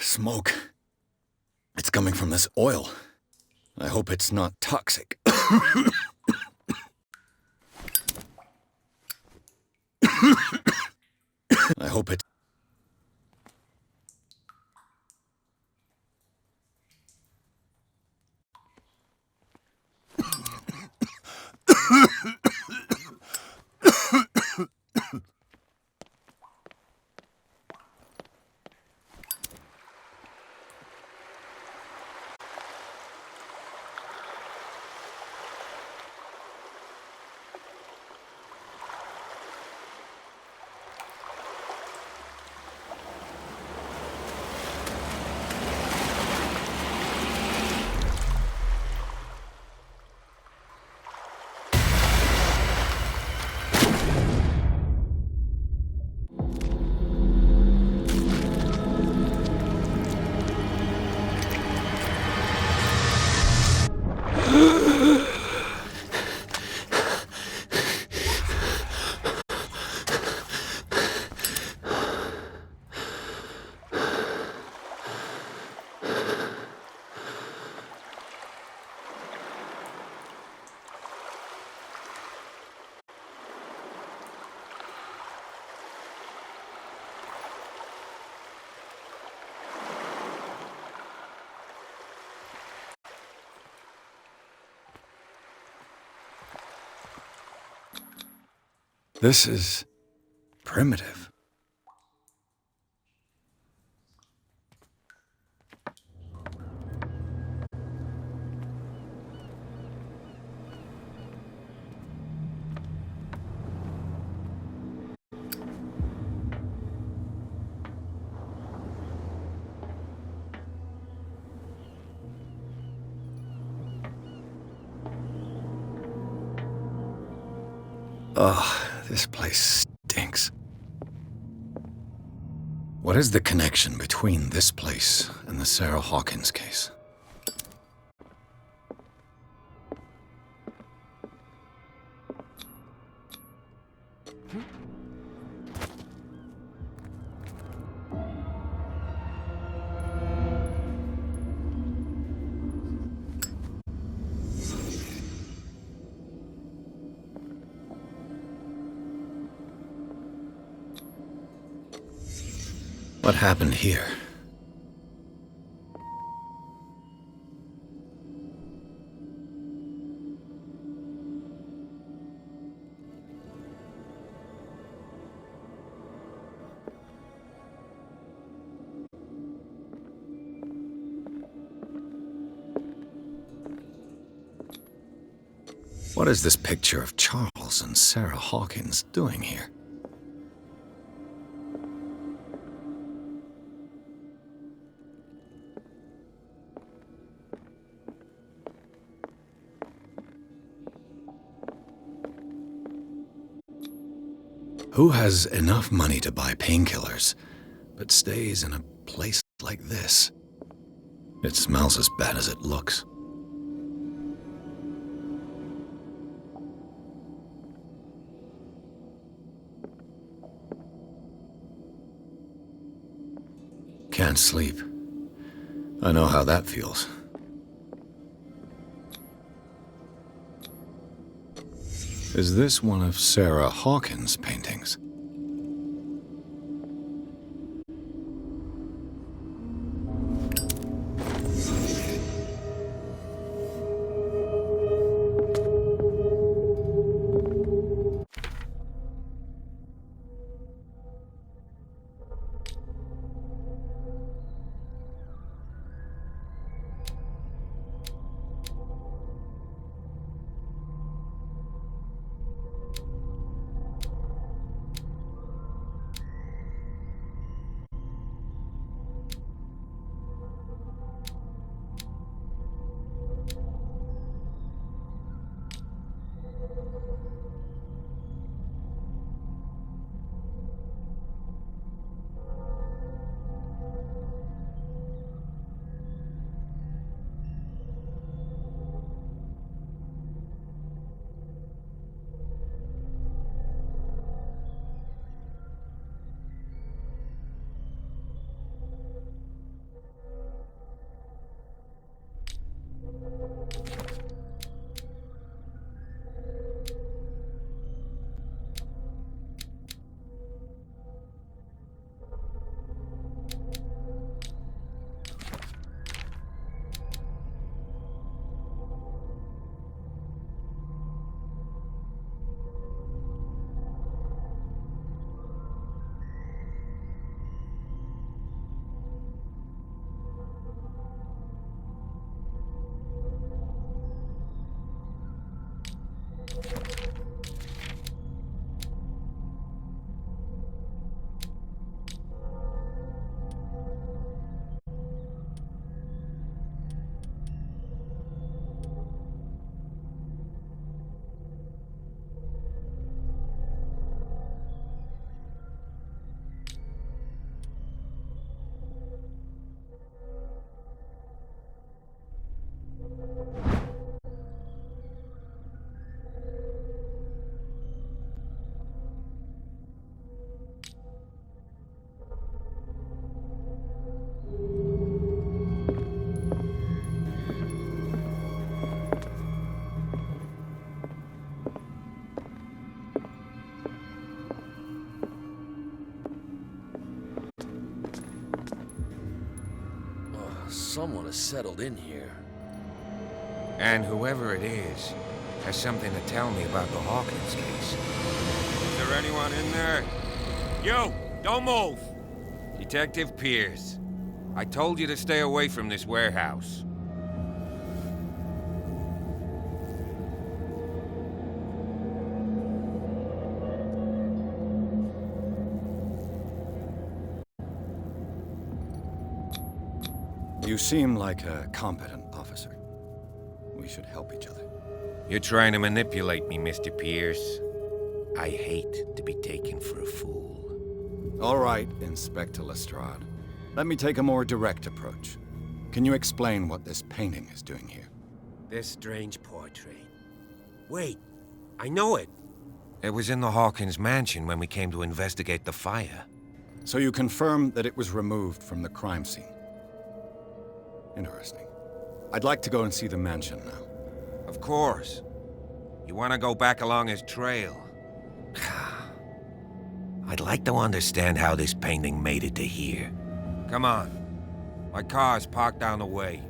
Smoke. It's coming from this oil. I hope it's not toxic. I hope it... This is primitive. Ugh, this place stinks. What is the connection between this place and the Sarah Hawkins case? What happened here? What is this picture of Charles and Sarah Hawkins doing here? Who has enough money to buy painkillers, but stays in a place like this? It smells as bad as it looks. Can't sleep. I know how that feels. Is this one of Sarah Hawkins' paintings? Someone has settled in here. And whoever it is has something to tell me about the Hawkins case. Is there anyone in there? You! Don't move! Detective Pierce. I told you to stay away from this warehouse. You seem like a competent officer. We should help each other. You're trying to manipulate me, Mr. Pierce. I hate to be taken for a fool. All right, Inspector Lestrade. Let me take a more direct approach. Can you explain what this painting is doing here? This strange portrait. Wait, I know it. It was in the Hawkins mansion when we came to investigate the fire. So you confirm that it was removed from the crime scene? Interesting. I'd like to go and see the mansion now. Of course. You want to go back along his trail? I'd like to understand how this painting made it to here. Come on. My car's parked down the way.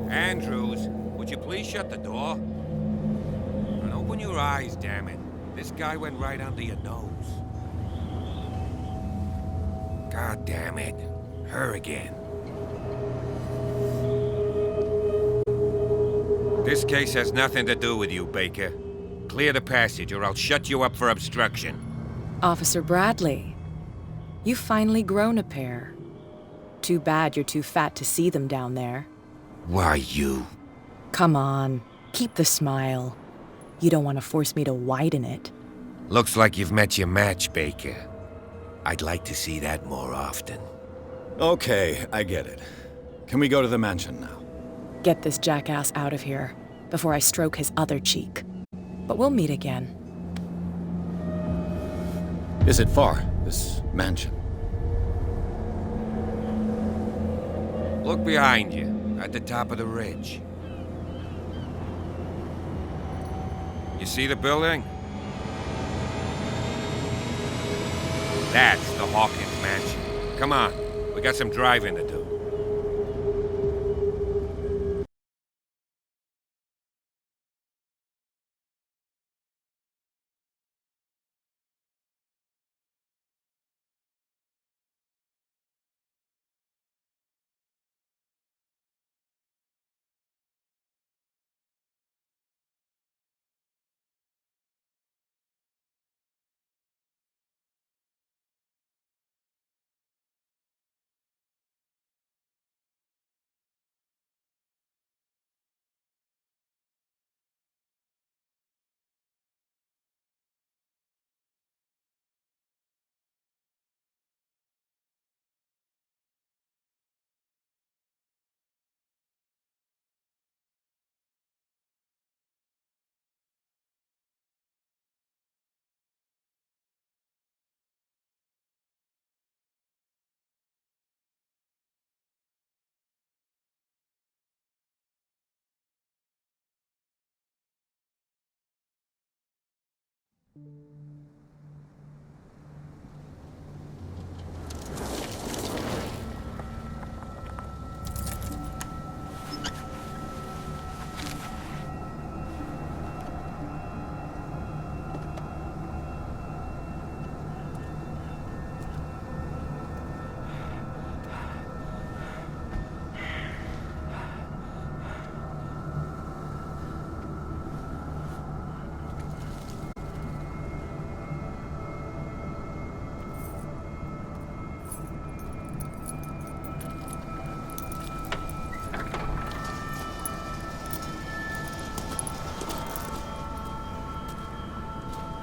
Andrews, would you please shut the door? And open your eyes, damn it. This guy went right under your nose. God damn it. Her again. This case has nothing to do with you, Baker. Clear the passage, or I'll shut you up for obstruction. Officer Bradley, you've finally grown a pair. Too bad you're too fat to see them down there. Why, you? Come on, keep the smile. You don't want to force me to widen it. Looks like you've met your match, Baker. I'd like to see that more often. Okay, I get it. Can we go to the mansion now? Get this jackass out of here before I stroke his other cheek. But we'll meet again. Is it far, this mansion? Look behind you, at the top of the ridge. You see the building? That's the Hawkins mansion. Come on, we got some driving to do.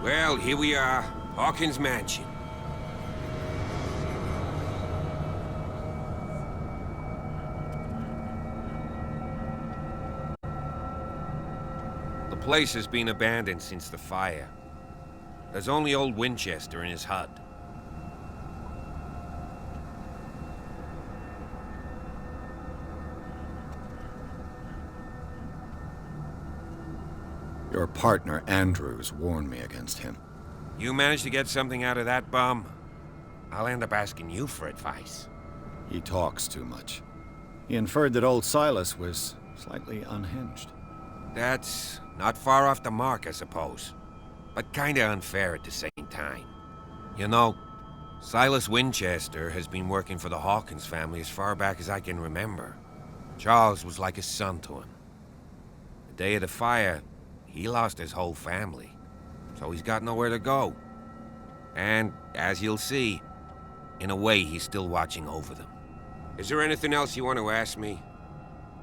Well, here we are, Hawkins Mansion. The place has been abandoned since the fire. There's only old Winchester in his hut. Your partner, Andrews, warned me against him. You managed to get something out of that bum? I'll end up asking you for advice. He talks too much. He inferred that old Silas was slightly unhinged. That's not far off the mark, I suppose. But kinda unfair at the same time. You know, Silas Winchester has been working for the Hawkins family as far back as I can remember. Charles was like a son to him. The day of the fire, he lost his whole family, so he's got nowhere to go. And, as you'll see, in a way, he's still watching over them. Is there anything else you want to ask me?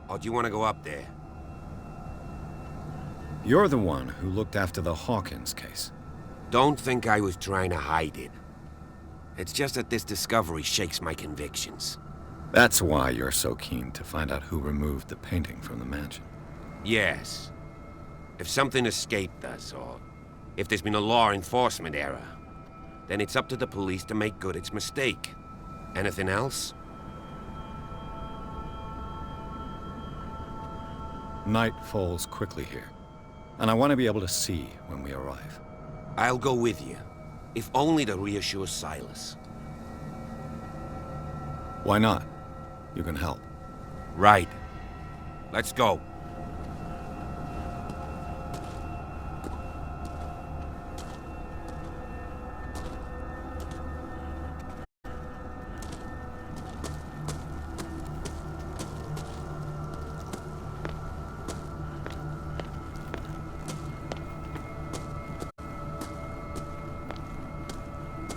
Or do you want to go up there? You're the one who looked after the Hawkins case. Don't think I was trying to hide it. It's just that this discovery shakes my convictions. That's why you're so keen to find out who removed the painting from the mansion. Yes. If something escaped us, or if there's been a law enforcement error, then it's up to the police to make good its mistake. Anything else? Night falls quickly here, and I want to be able to see when we arrive. I'll go with you, if only to reassure Silas. Why not? You can help. Right. Let's go.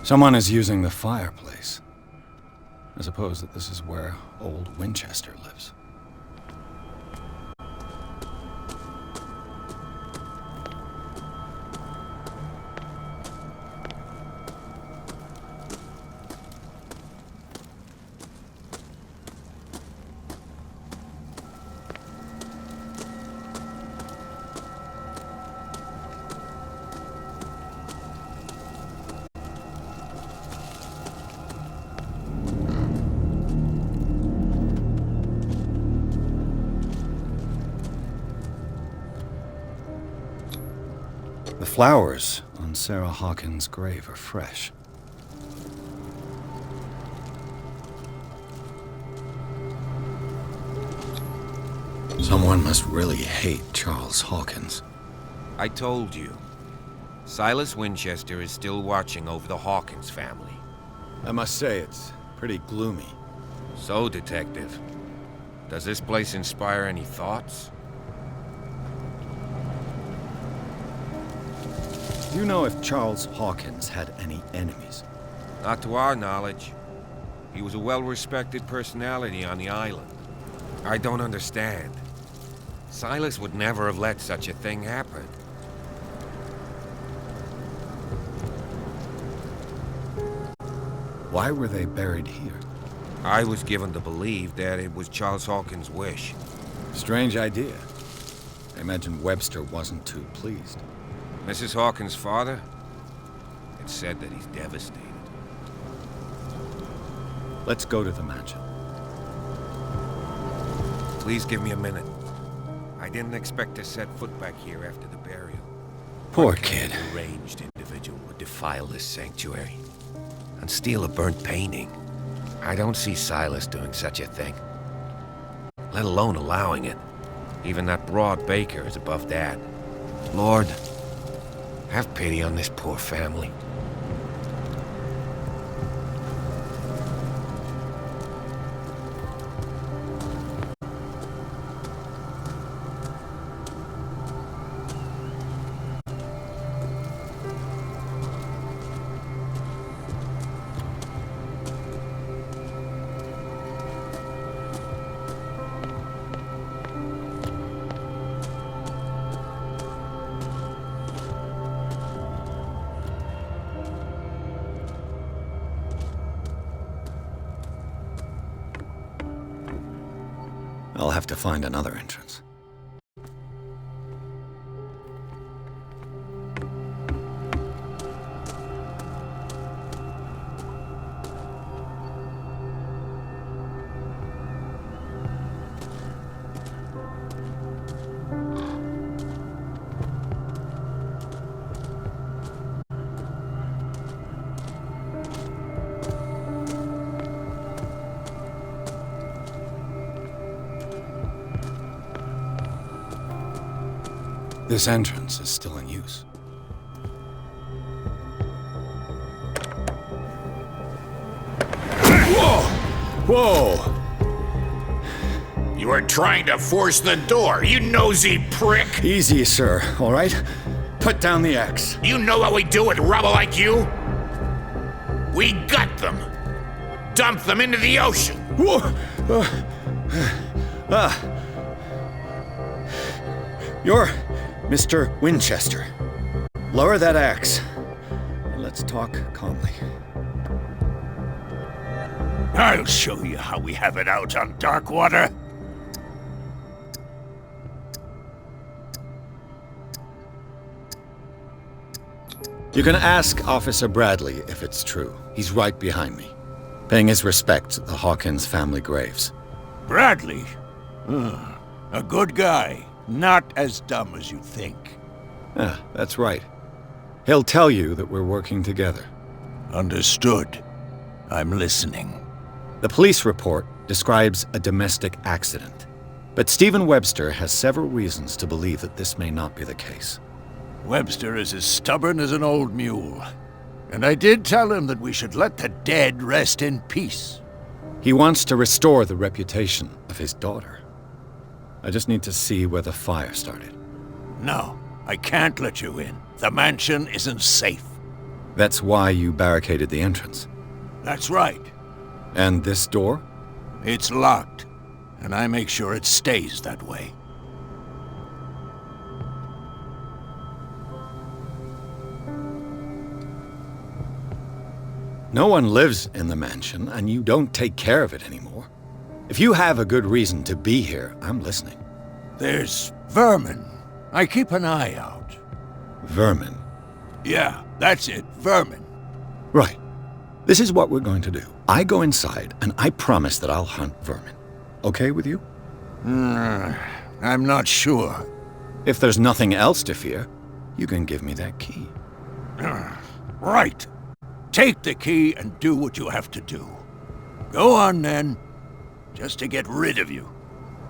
Someone is using the fireplace. I suppose that this is where old Winchester lives. The flowers on Sarah Hawkins' grave are fresh. Someone must really hate Charles Hawkins. I told you. Silas Winchester is still watching over the Hawkins family. I must say, it's pretty gloomy. So, Detective, does this place inspire any thoughts? Do you know if Charles Hawkins had any enemies? Not to our knowledge. He was a well-respected personality on the island. I don't understand. Silas would never have let such a thing happen. Why were they buried here? I was given to believe that it was Charles Hawkins' wish. Strange idea. I imagine Webster wasn't too pleased. Mrs. Hawkins' father? It's said that he's devastated. Let's go to the mansion. Please give me a minute. I didn't expect to set foot back here after the burial. Poor What kid. kind of deranged individual would defile this sanctuary and steal a burnt painting? I don't see Silas doing such a thing, let alone allowing it. Even that broad baker is above that. Lord, have pity on this poor family. I'll have to find another entrance. This entrance is still in use. Whoa! Whoa! You are trying to force the door, you nosy prick! Easy, sir, all right? Put down the axe. You know what we do with rubble like you? We gut them! Dump them into the ocean! Whoa! You're Mr. Winchester. Lower that axe. Let's talk calmly. I'll show you how we have it out on Darkwater. You can ask Officer Bradley if it's true. He's right behind me, paying his respects at the Hawkins family graves. Bradley? A good guy. Not as dumb as you think. Ah, that's right. He'll tell you that we're working together. Understood. I'm listening. The police report describes a domestic accident, but Stephen Webster has several reasons to believe that this may not be the case. Webster is as stubborn as an old mule. And I did tell him that we should let the dead rest in peace. He wants to restore the reputation of his daughter. I just need to see where the fire started. No, I can't let you in. The mansion isn't safe. That's why you barricaded the entrance. That's right. And this door? It's locked, and I make sure it stays that way. No one lives in the mansion, and you don't take care of it anymore. If you have a good reason to be here, I'm listening. There's vermin. I keep an eye out. Vermin? Yeah, that's it, vermin. Right. This is what we're going to do. I go inside, and I promise that I'll hunt vermin. Okay with you? I'm not sure. If there's nothing else to fear, you can give me that key. Right. Take the key and do what you have to do. Go on, then. Just to get rid of you.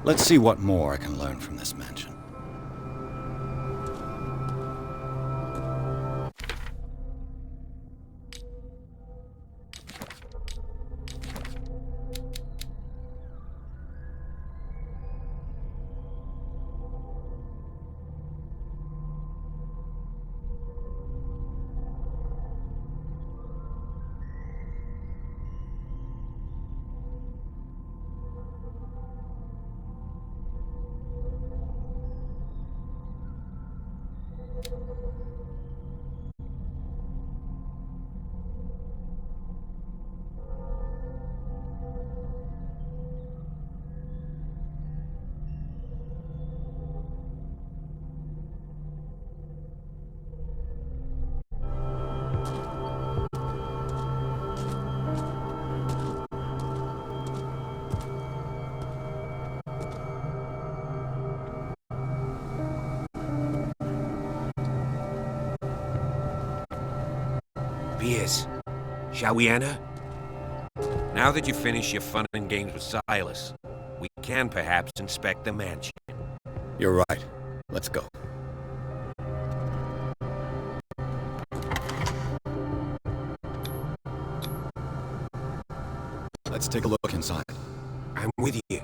Let's see what more I can learn from this mansion. Piers, shall we enter? Now that you've finished your fun and games with Silas, we can perhaps inspect the mansion. You're right. Let's go. Let's take a look inside. I'm with you.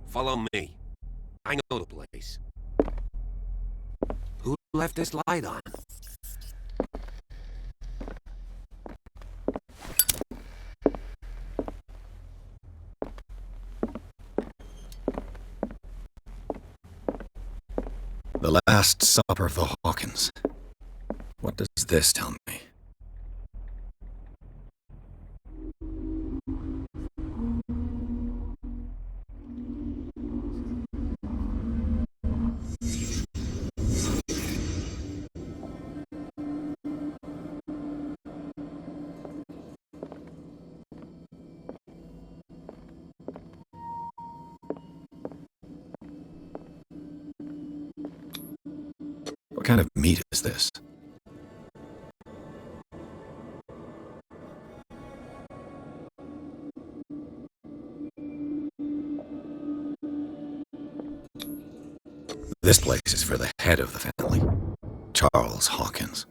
Follow me. I know the place. Who left this light on? The Last Supper of the Hawkins. What does this tell me? What kind of meat is this? This place is for the head of the family, Charles Hawkins.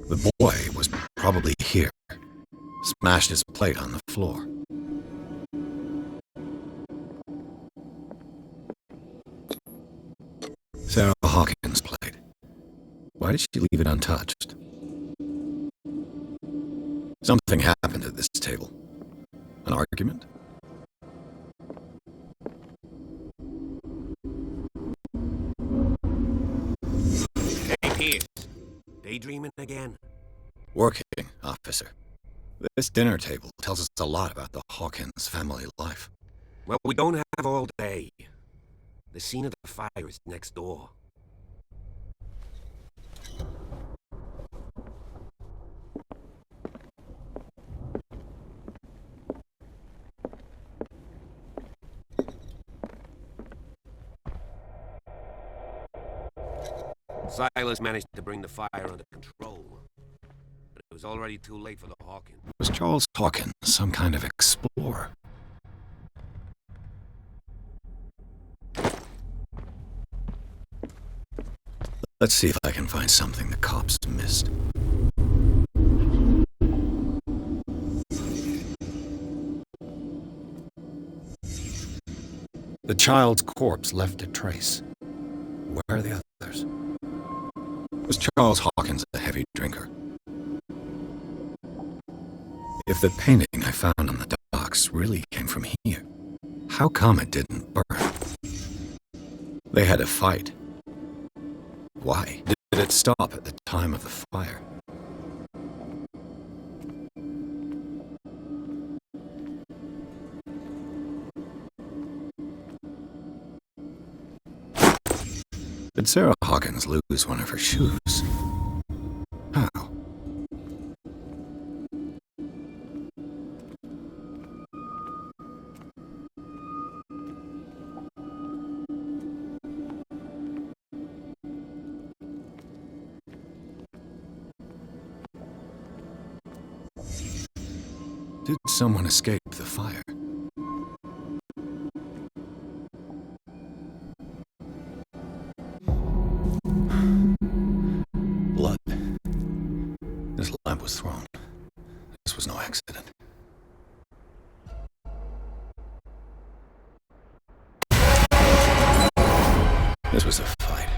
The boy was probably here. Smashed his plate on the floor. Sarah Hawkins' plate. Why did she leave it untouched? Something happened at this table. An argument? Hey, Piers. Daydreaming again? Working, officer. This dinner table tells us a lot about the Hawkins family life. Well, we don't have all day. The scene of the fire is next door. Silas managed to bring the fire under control, but it was already too late for the Hawkins. Was Charles Hawkins some kind of explorer? Let's see if I can find something the cops missed. The child's corpse left a trace. Where are the others? Was Charles Hawkins a heavy drinker? If the painting I found on the docks really came from here, how come it didn't burn? They had a fight. Why did it stop at the time of the fire? Did Sarah Hawkins lose one of her shoes? How? Did someone escape the fire? Blood. This lamp was thrown. This was no accident. This was a fight.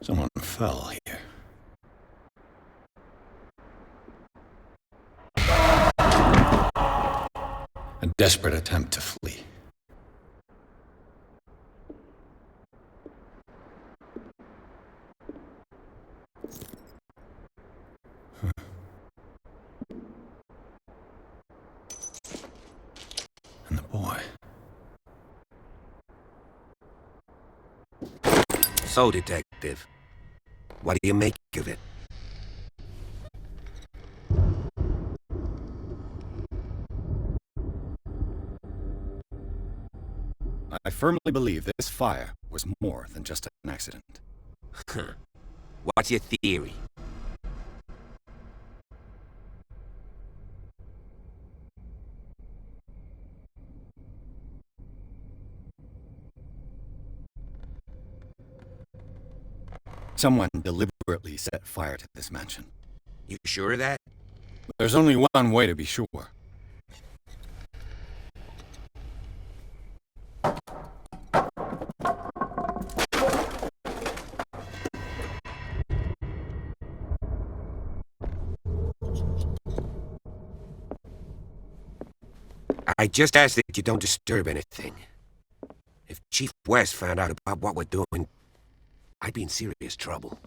Someone fell here. A desperate attempt to flee. And the boy. So, Detective, what do you make of it? I firmly believe this fire was more than just an accident. What's your theory? Someone deliberately set fire to this mansion. You sure of that? There's only one way to be sure. I just ask that you don't disturb anything. If Chief West found out about what we're doing, I'd be in serious trouble.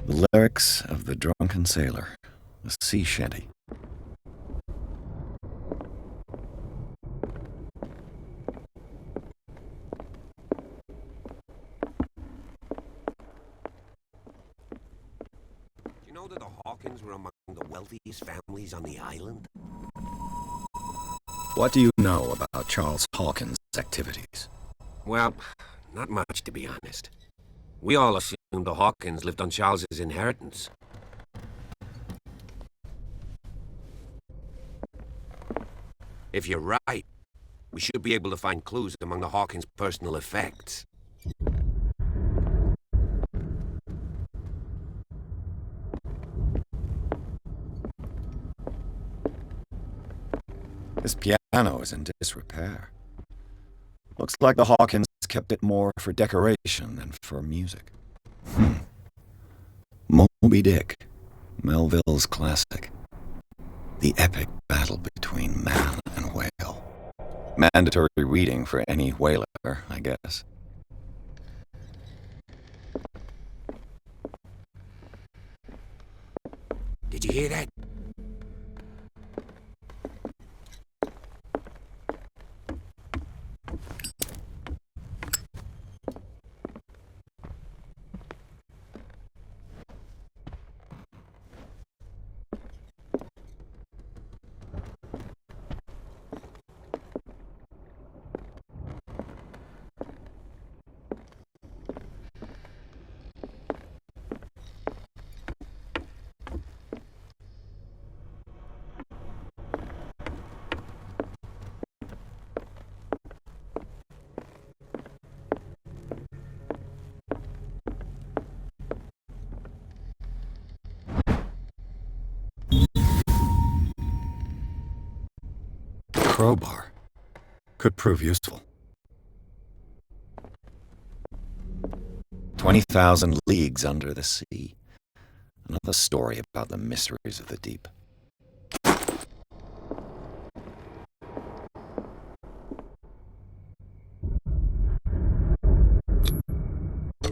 The lyrics of the drunken sailor, a sea shanty. You know that the Hawkins were among the wealthiest families on the island? What do you know about Charles Hawkins' activities? Well, not much, to be honest. We all assumed the Hawkins lived on Charles's inheritance. If you're right, we should be able to find clues among the Hawkins' personal effects. This piano is in disrepair. Looks like the Hawkins kept it more for decoration than for music. Moby Dick, Melville's classic. The epic battle between man and whale. Mandatory reading for any whaler, I guess. Did you hear that? Crowbar. Could prove useful. 20,000 leagues under the sea. Another story about the mysteries of the deep.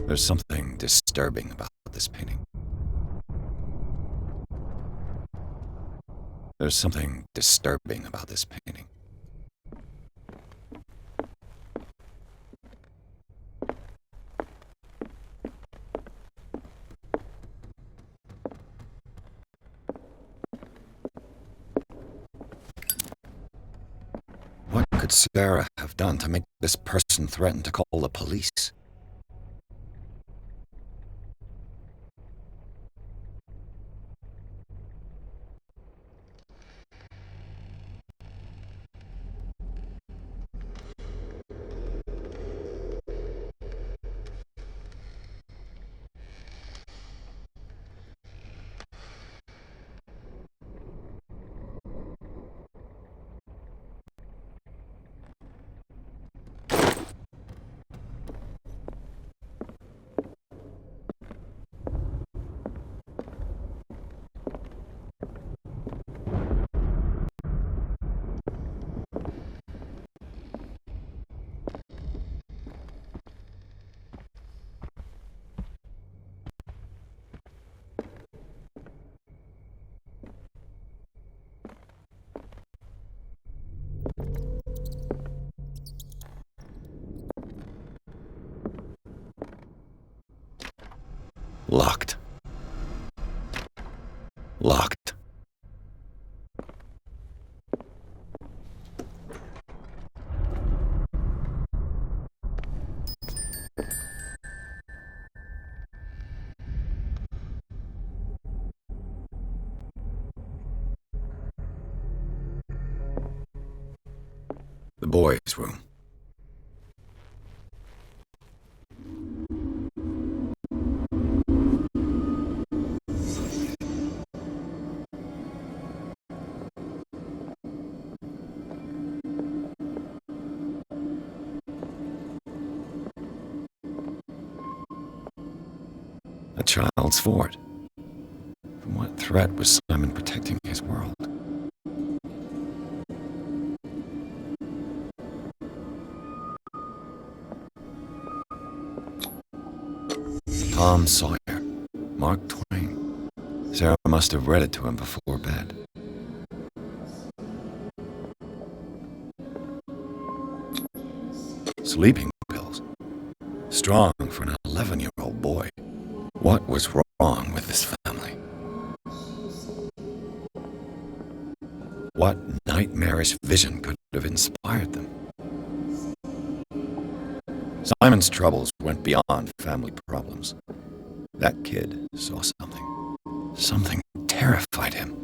There's something disturbing about this painting. There's something disturbing about this painting. What could Sarah have done to make this person threaten to call the police? Locked. Locked. The boys' room. A child's fort. From what threat was Simon protecting his world? Tom Sawyer. Mark Twain. Sarah must have read it to him before bed. Sleeping pills. Strong for an 11-year-old boy. What was wrong with this family? What nightmarish vision could have inspired them? Simon's troubles went beyond family problems. That kid saw something. Something terrified him.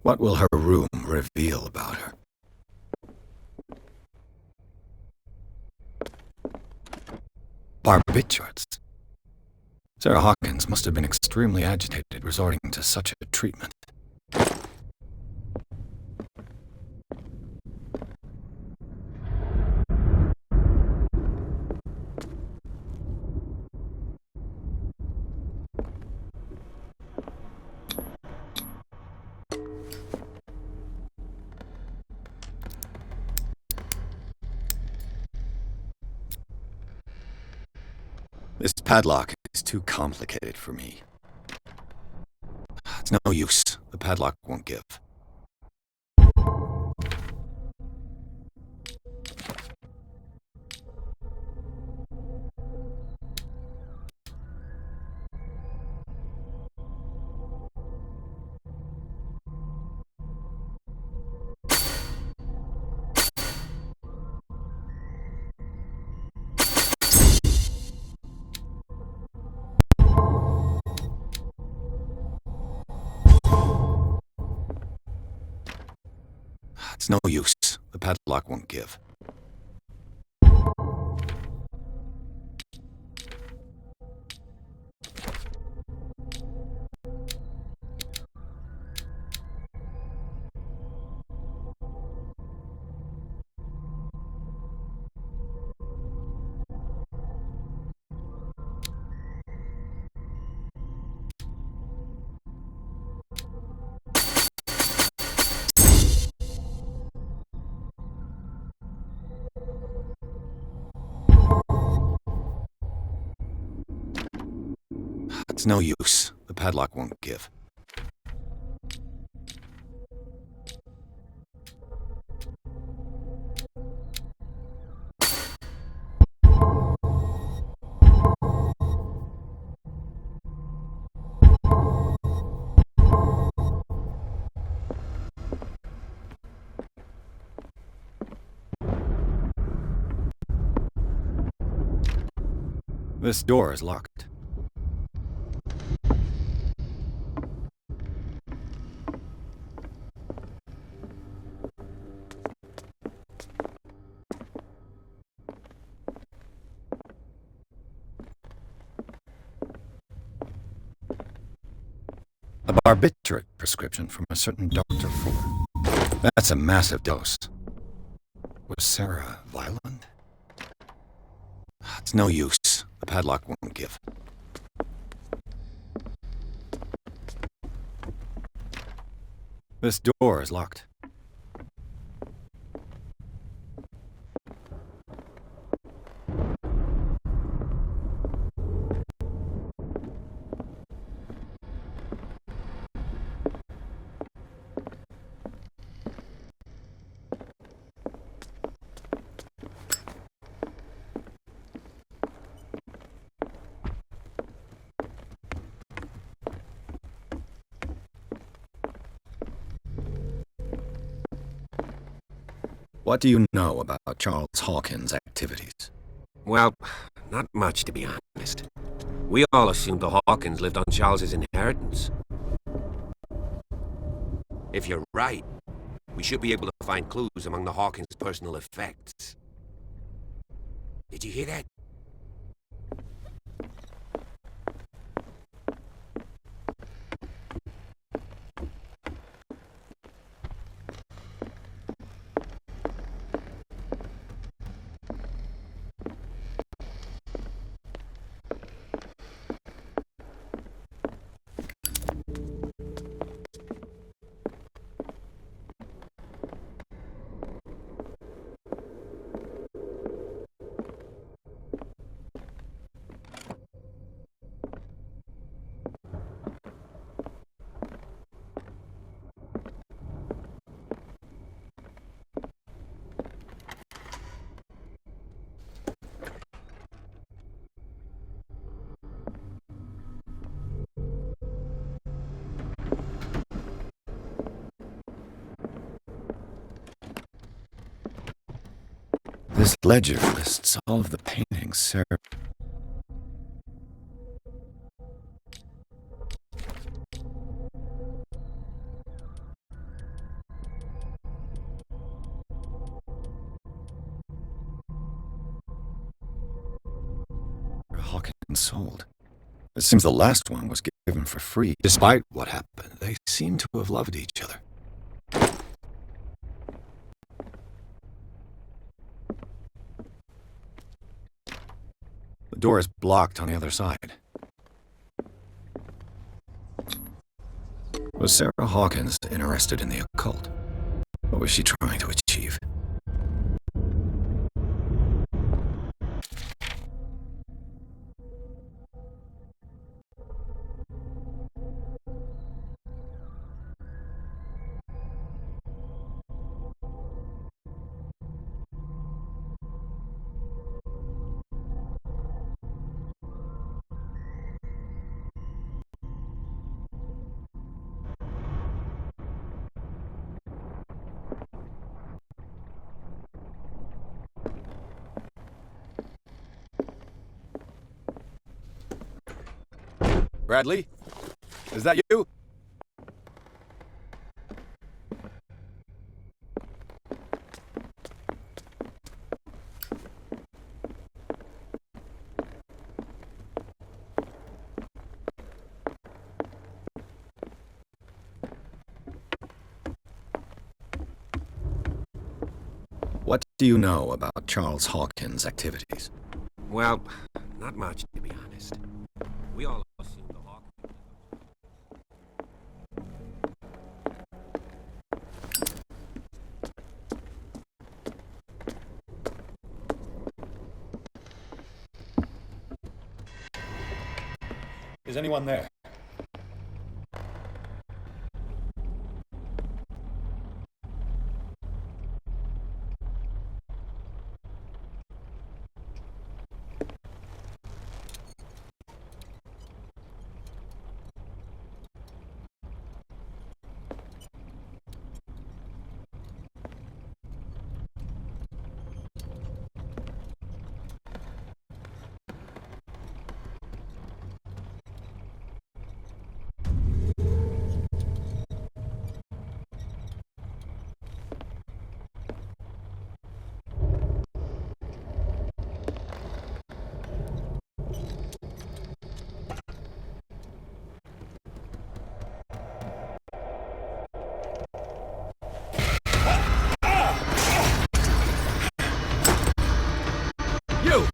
What will her room reveal about her? Barbiturates. Sarah Hawkins must have been extremely agitated resorting to such a treatment. This padlock is too complicated for me. It's no use. The padlock won't give. It's no use. The padlock won't give. It's no use. The padlock won't give. This door is locked. A barbiturate prescription from a certain Dr. Fuller. That's a massive dose. Was Sarah violent? It's no use. The padlock won't give. This door is locked. What do you know about Charles Hawkins' activities? Well, not much, to be honest. We all assumed the Hawkins lived on Charles's inheritance. If you're right, we should be able to find clues among the Hawkins' personal effects. Did you hear that? This ledger lists all of the paintings Sarah... Hawkins sold. It seems the last one was given for free. Despite what happened, they seem to have loved each other. The door is blocked on the other side. Was Sarah Hawkins interested in the occult? What was she trying to achieve? Bradley? Is that you? What do you know about Charles Hawkins' activities? Well, not much, to be honest. We all assume the Hawkins... Is anyone there? You!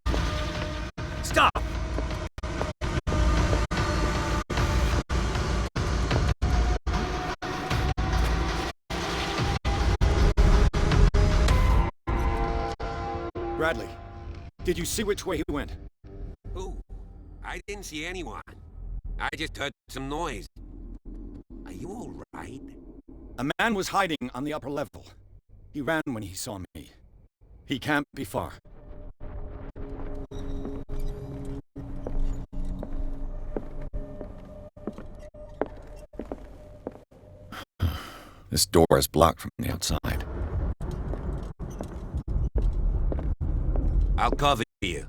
Stop! Bradley, did you see which way he went? Who? I didn't see anyone. I just heard some noise. Are you all right? A man was hiding on the upper level. He ran when he saw me. He can't be far. This door is blocked from the outside. I'll cover you.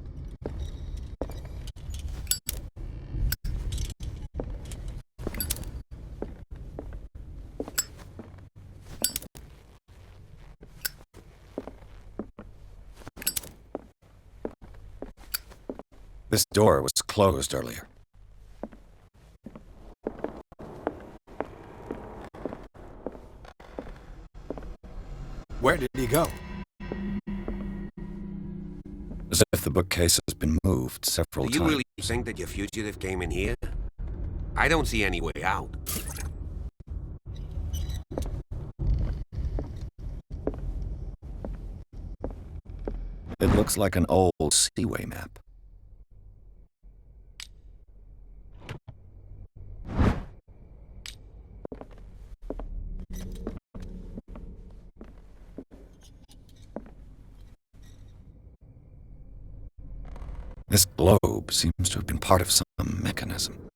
This door was closed earlier. Where did he go? As if the bookcase has been moved several Do you times. really think that your fugitive came in here? I don't see any way out. It looks like an old seaway map. This globe seems to have been part of some mechanism.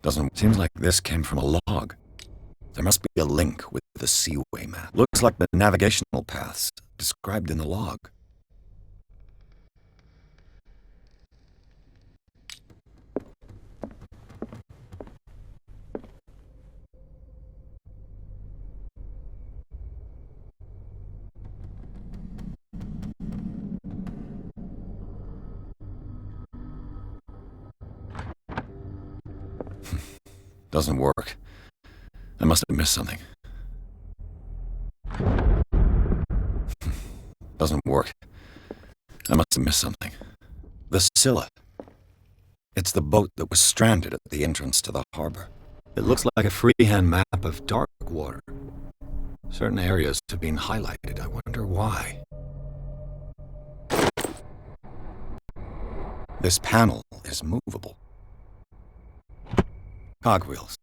Doesn't seems like this came from a log. There must be a link with the seaway map. Looks like the navigational paths described in the log. Doesn't work. I must have missed something. Doesn't work. I must have missed something. The Scylla. It's the boat that was stranded at the entrance to the harbor. It looks like a freehand map of dark water. Certain areas have been highlighted. I wonder why. This panel is movable. Cogwheels.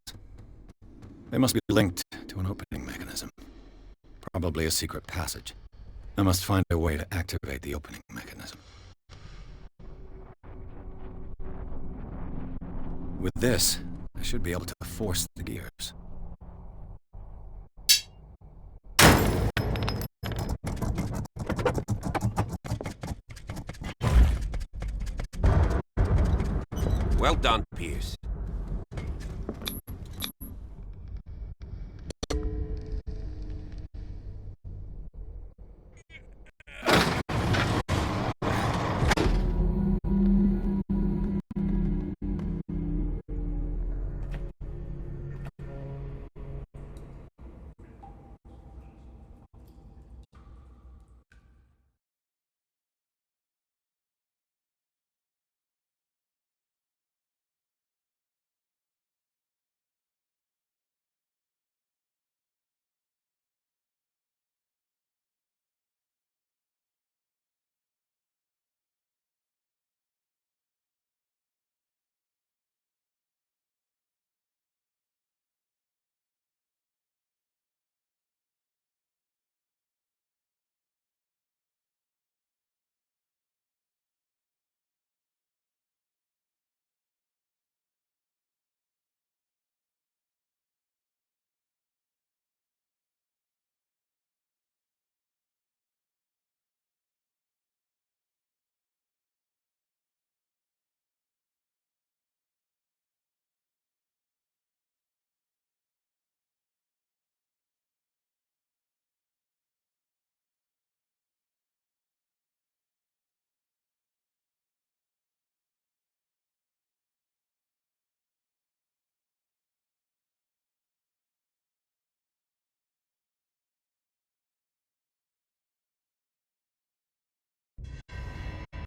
They must be linked to an opening mechanism. Probably a secret passage. I must find a way to activate the opening mechanism. With this, I should be able to force the gears. Well done, Pierce.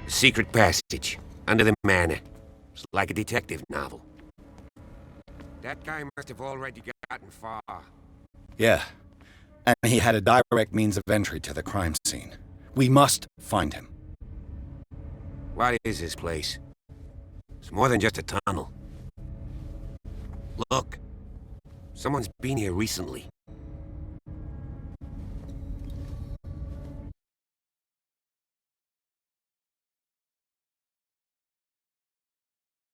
Secret passage, under the manor. It's like a detective novel. That guy must have already gotten far. Yeah, and he had a direct means of entry to the crime scene. We must find him. What is this place? It's more than just a tunnel. Look, someone's been here recently.